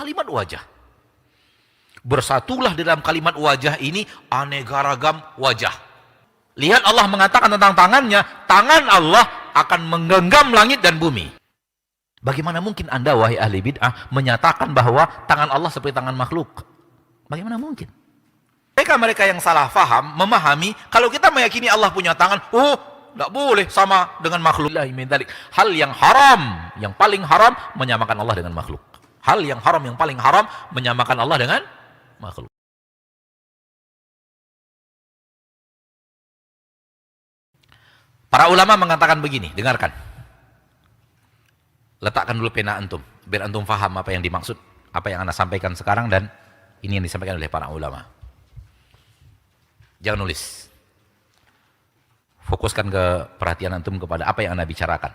Kalimat wajah. Bersatulah di dalam kalimat wajah ini aneka ragam wajah. Lihat Allah mengatakan tentang tangannya, tangan Allah akan menggenggam langit dan bumi. Bagaimana mungkin Anda wahai ahli bid'ah menyatakan bahwa tangan Allah seperti tangan makhluk? Bagaimana mungkin? Mereka yang salah faham, memahami, kalau kita meyakini Allah punya tangan, tidak boleh sama dengan makhluk. Hal yang haram, yang paling haram, menyamakan Allah dengan makhluk. Hal yang haram, yang paling haram, menyamakan Allah dengan makhluk. Para ulama mengatakan begini, dengarkan. Letakkan dulu pena antum, biar antum faham apa yang dimaksud, apa yang Anda sampaikan sekarang, dan ini yang disampaikan oleh para ulama. Jangan nulis. Fokuskan ke perhatian antum kepada apa yang Anda bicarakan.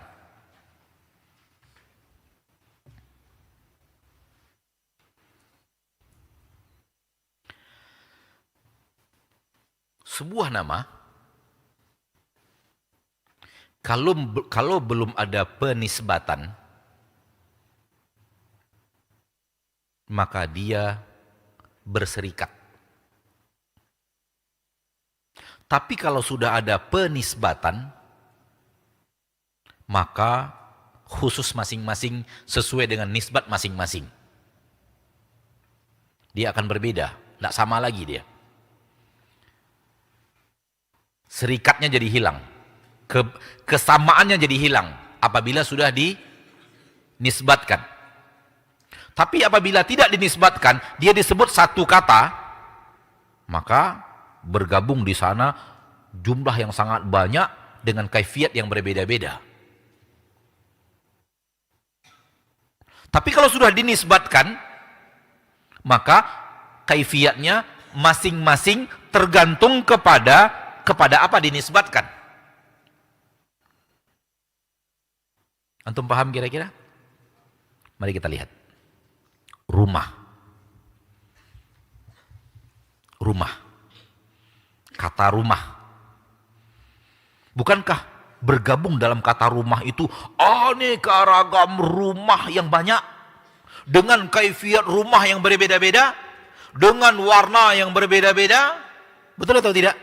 Sebuah nama, kalau belum ada penisbatan, maka dia berserikat. Tapi kalau sudah ada penisbatan, maka khusus masing-masing sesuai dengan nisbat masing-masing. Dia akan berbeda, tidak sama lagi dia. Serikatnya jadi hilang, kesamaannya jadi hilang apabila sudah dinisbatkan. Tapi apabila tidak dinisbatkan, dia disebut satu kata, maka bergabung di sana jumlah yang sangat banyak dengan kaifiat yang berbeda-beda. Tapi kalau sudah dinisbatkan, maka kaifiatnya masing-masing tergantung kepada apa dinisbatkan. Antum paham kira-kira? Mari kita lihat. Rumah. Rumah. Kata rumah. Bukankah bergabung dalam kata rumah itu aneka ragam rumah yang banyak, dengan kaifiat rumah yang berbeda-beda, dengan warna yang berbeda-beda? Betul atau tidak?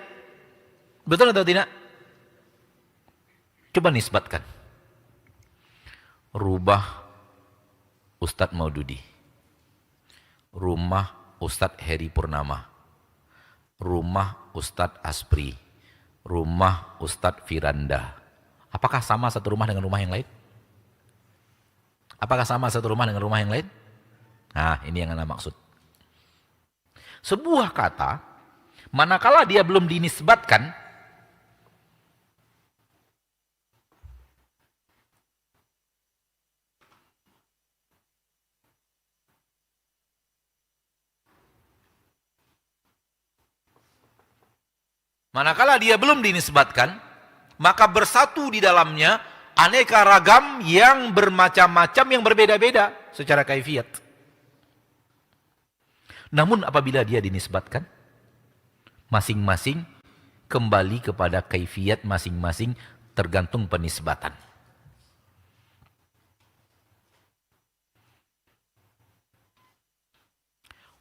Betul atau tidak? Coba nisbatkan. Rubah Ustadz Maududi, rumah Ustadz Heri Purnama, rumah Ustadz Aspri, rumah Ustadz Firanda. Apakah sama satu rumah dengan rumah yang lain? Apakah sama satu rumah dengan rumah yang lain? Nah, ini yang Anda maksud. Sebuah kata, manakala dia belum dinisbatkan, maka bersatu di dalamnya aneka ragam yang bermacam-macam, yang berbeda-beda secara kaifiat. Namun apabila dia dinisbatkan, masing-masing kembali kepada kaifiat masing-masing tergantung penisbatan.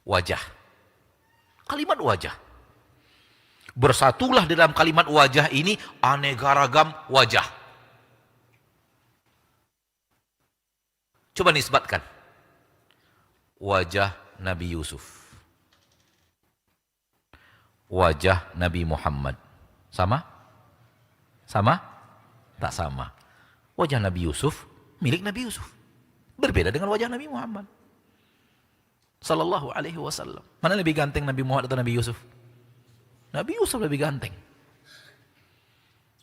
Wajah. Kalimat wajah. Bersatulah di dalam kalimat wajah ini aneka ragam wajah. Coba nisbatkan. Wajah Nabi Yusuf. Wajah Nabi Muhammad. Sama? Sama? Tak sama. Wajah Nabi Yusuf milik Nabi Yusuf. Berbeda dengan wajah Nabi Muhammad Sallallahu alaihi wasallam. Mana lebih ganteng, Nabi Muhammad atau Nabi Yusuf? Nabi Yusuf lebih ganteng.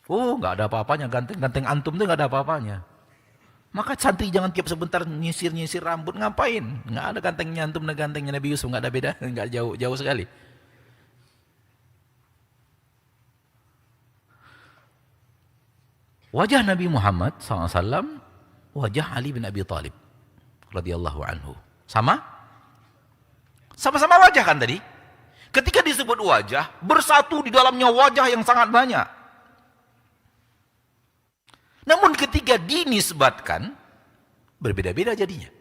Oh, nggak ada apa-apanya, ganteng antum tuh nggak ada apa-apanya. Maka santri jangan tiap sebentar nyisir rambut, ngapain? Nggak ada gantengnya antum dan gantengnya Nabi Yusuf, nggak ada beda, nggak jauh sekali. Wajah Nabi Muhammad SAW, wajah Ali bin Abi Thalib radhiyallahu anhu. Sama? Sama-sama wajah kan tadi? Ketika disebut wajah, bersatu di dalamnya wajah yang sangat banyak. Namun ketika dinisbatkan, berbeda-beda jadinya.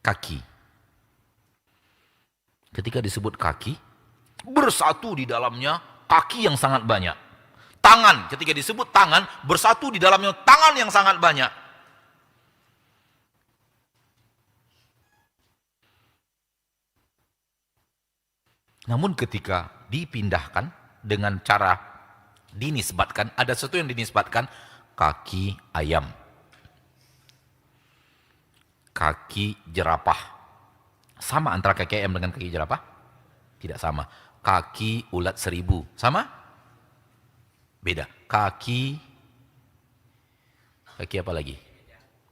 kaki. Ketika disebut kaki, bersatu di dalamnya kaki yang sangat banyak. Tangan, ketika disebut tangan, bersatu di dalamnya tangan yang sangat banyak. Namun ketika dipindahkan dengan cara dinisbatkan, ada sesuatu yang dinisbatkan, kaki ayam, kaki jerapah. Sama antara kaki ayam dengan kaki jerapah? Tidak sama. Kaki ulat 1000, sama? Beda. Kaki apa lagi?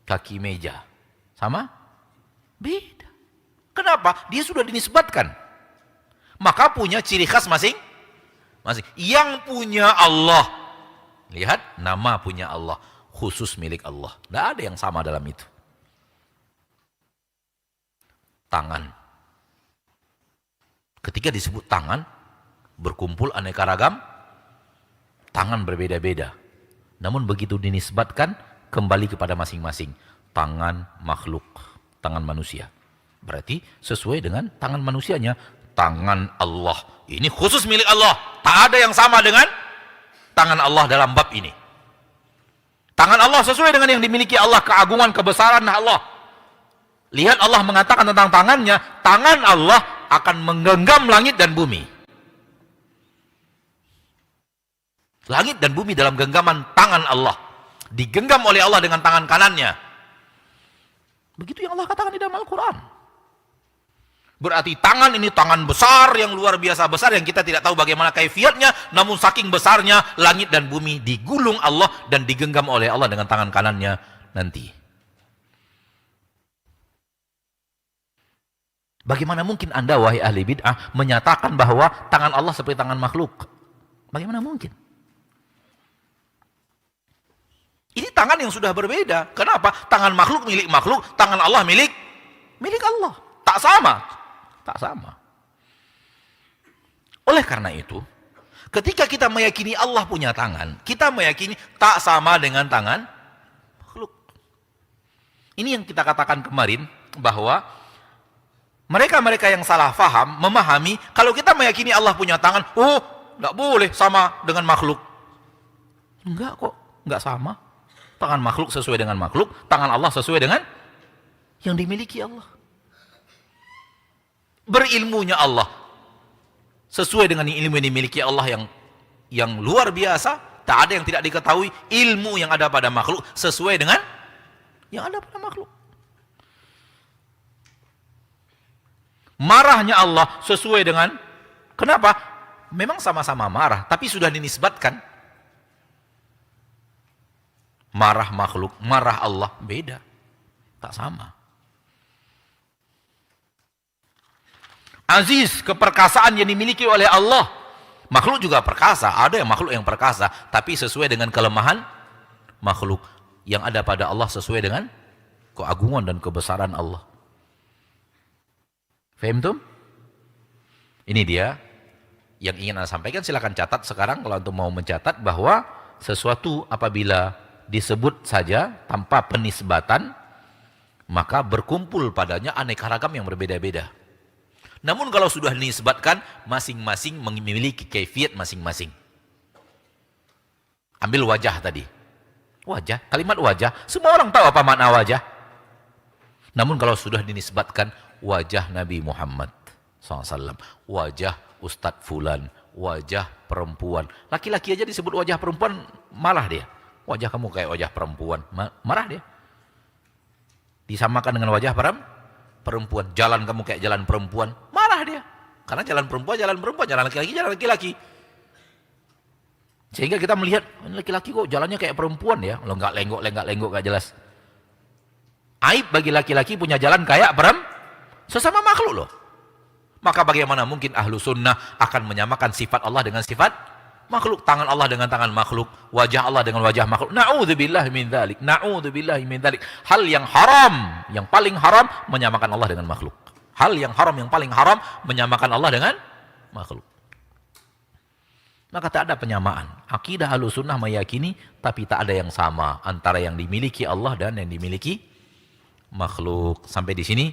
Kaki meja, sama? Beda. Kenapa? Dia sudah dinisbatkan. Maka punya ciri khas masing-masing. Yang punya Allah, lihat, nama punya Allah, khusus milik Allah. Tidak ada yang sama dalam itu. Tangan. Ketika disebut tangan, berkumpul aneka ragam, tangan berbeda-beda. Namun begitu dinisbatkan, kembali kepada masing-masing. Tangan makhluk, tangan manusia. Berarti sesuai dengan tangan manusianya. Tangan Allah, ini khusus milik Allah. Tak ada yang sama dengan tangan Allah dalam bab ini. Tangan Allah sesuai dengan yang dimiliki Allah, keagungan, kebesaran Allah. Lihat Allah mengatakan tentang tangannya, tangan Allah akan menggenggam langit dan bumi. Langit dan bumi dalam genggaman tangan Allah. Digenggam oleh Allah dengan tangan kanannya. Begitu yang Allah katakan di dalam Al-Quran. Berarti tangan ini tangan besar yang luar biasa besar yang kita tidak tahu bagaimana kaifiatnya, namun saking besarnya langit dan bumi digulung Allah dan digenggam oleh Allah dengan tangan kanannya nanti. Bagaimana mungkin Anda wahai ahli bid'ah menyatakan bahwa tangan Allah seperti tangan makhluk? Bagaimana mungkin? Ini tangan yang sudah berbeda. Kenapa? Tangan makhluk milik makhluk, tangan Allah milik Allah. Tak sama. Tak sama. Oleh karena itu, ketika kita meyakini Allah punya tangan, kita meyakini tak sama dengan tangan makhluk. Ini yang kita katakan kemarin, bahwa mereka-mereka yang salah faham, memahami, kalau kita meyakini Allah punya tangan, oh, enggak boleh sama dengan makhluk. Enggak kok, enggak sama. Tangan makhluk sesuai dengan makhluk, tangan Allah sesuai dengan yang dimiliki Allah. Berilmunya Allah sesuai dengan ilmu yang dimiliki Allah yang luar biasa, tak ada yang tidak diketahui. Ilmu yang ada pada makhluk sesuai dengan yang ada pada makhluk. Marahnya Allah sesuai dengan, kenapa? Memang sama-sama marah, tapi sudah dinisbatkan. Marah makhluk, marah Allah beda, tak sama. Aziz, keperkasaan yang dimiliki oleh Allah. Makhluk juga perkasa, ada yang makhluk yang perkasa, tapi sesuai dengan kelemahan makhluk. Yang ada pada Allah sesuai dengan keagungan dan kebesaran Allah. Faham tuh? Ini dia yang ingin Anda sampaikan. Silakan catat sekarang kalau untuk mau mencatat, bahwa sesuatu apabila disebut saja tanpa penisbatan, maka berkumpul padanya aneka ragam yang berbeda-beda. Namun kalau sudah dinisbatkan, masing-masing memiliki kaifiat masing-masing. Ambil wajah tadi. Wajah, kalimat wajah, semua orang tahu apa makna wajah. Namun kalau sudah dinisbatkan, wajah Nabi Muhammad SAW, wajah Ustadz Fulan, wajah perempuan. Laki-laki aja disebut wajah perempuan, malah dia. Wajah kamu kayak wajah perempuan, marah dia. Disamakan dengan wajah perempuan, jalan kamu kayak jalan perempuan, marah dia. Karena jalan perempuan, jalan laki-laki, jalan laki-laki. Sehingga kita melihat, ini laki-laki kok jalannya kayak perempuan ya, lo nggak lenggok, nggak jelas. Aib bagi laki-laki punya jalan kayak sesama makhluk loh. Maka bagaimana mungkin ahlu sunnah akan menyamakan sifat Allah dengan sifat makhluk, tangan Allah dengan tangan makhluk, wajah Allah dengan wajah makhluk. Na'udzubillah min dzalik. Na'udzubillah min dzalik. Hal yang haram, yang paling haram menyamakan Allah dengan makhluk. Hal yang haram, yang paling haram menyamakan Allah dengan makhluk. Maka tak ada penyamaan. Akidah Ahlussunnah meyakini, tapi tak ada yang sama antara yang dimiliki Allah dan yang dimiliki makhluk. Sampai di sini